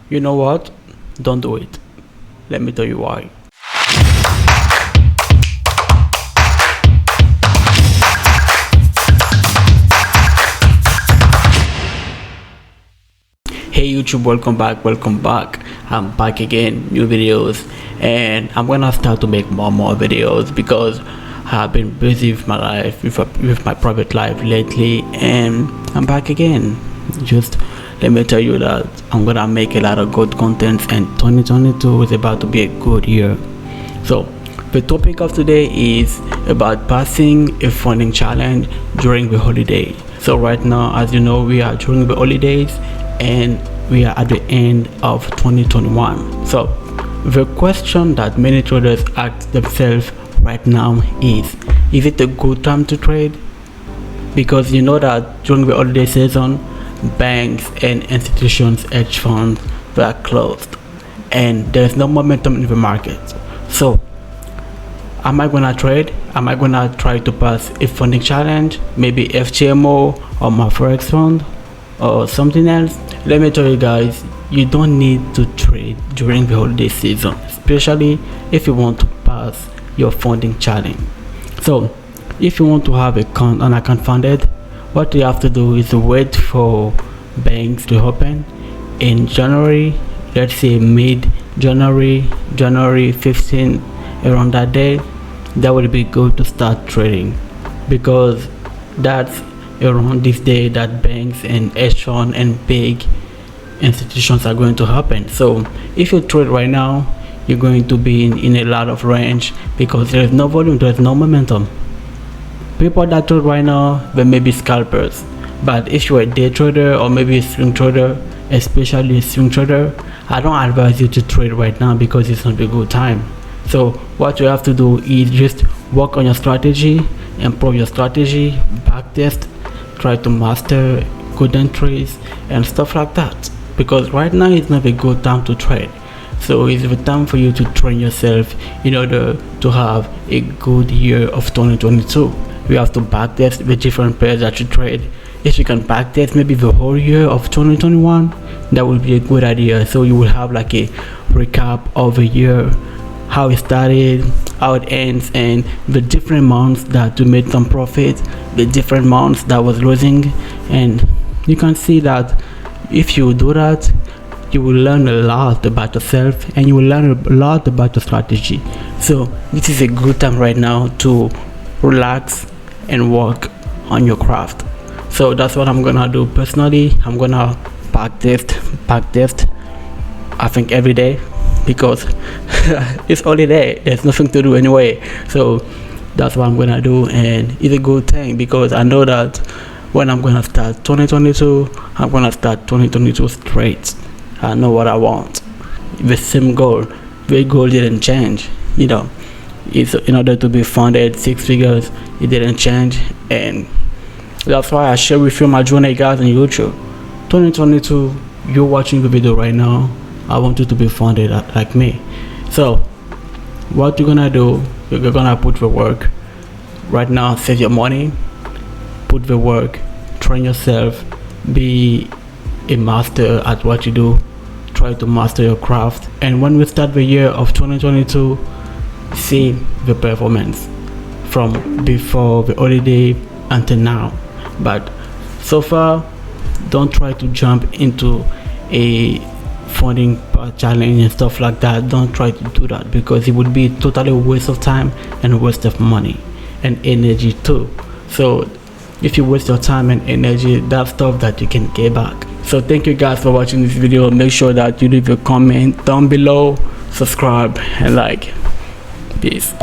You know what? Don't do it. Let me tell you why. Hey YouTube, welcome back. I'm back again, new videos, and I'm gonna start to make more videos because I've been busy with my life, with my private life lately, and I'm back again. Just let me tell you that I'm gonna make a lot of good content, and 2022 is about to be a good year. So the topic of today is about passing a funding challenge during the holiday. So right now, as you know, we are during the holidays and we are at the end of 2021. So the question that many traders ask themselves right now is it a good time to trade? Because you know that during the holiday season, banks and institutions, hedge funds, they are closed and there's no momentum in the market. So am I gonna trade? Am I gonna try to pass a funding challenge, maybe FTMO or my Forex fund or something else? Let me tell you guys, you don't need to trade during the holiday season, especially if you want to pass your funding challenge. So if you want to have an account funded, what you have to do is wait for banks to open in January, let's say mid-January, January 15, around that day. That would be good to start trading, because that's around this day that banks and hedge funds and big institutions are going to happen. So if you trade right now, you're going to be in a lot of range because there's no volume, there's no momentum. People that trade right now, they may be scalpers, but if you're a day trader or maybe a swing trader, especially a swing trader, I don't advise you to trade right now because it's not a good time. So what you have to do is just work on your strategy, improve your strategy, backtest, try to master good entries and stuff like that, because right now it's not a good time to trade. So it's the time for you to train yourself in order to have a good year of 2022. You have to backtest the different pairs that you trade. If you can backtest maybe the whole year of 2021, that would be a good idea. So you will have like a recap of the year, how it started, how it ends, and the different months that you made some profit, the different months that was losing. And you can see that if you do that, you will learn a lot about yourself and you will learn a lot about your strategy. So this is a good time right now to relax and work on your craft. So that's what I'm gonna do personally. I'm gonna backtest I think every day, because it's holiday, there's nothing to do anyway. So that's what I'm gonna do, and it's a good thing because I know that when I'm gonna start 2022, I'm gonna start 2022 straight. I know what I want, the same goal. The goal didn't change, you know. It's in order to be funded 6 figures, it didn't change, and that's why I share with you my journey, guys, on YouTube. 2022, you're watching the video right now, I want you to be funded like me. So what you're gonna do, you're gonna put the work right now. Save your money, put the work, train yourself, be a master at what you do, try to master your craft, and when we start the year of 2022, see the performance from before the holiday until now. But so far, don't try to jump into a funding challenge and stuff like that. Don't try to do that, because it would be totally a waste of time and a waste of money and energy too. So if you waste your time and energy, that's stuff that you can get back. So thank you guys for watching this video. Make sure that you leave a comment down below, subscribe and like. Peace.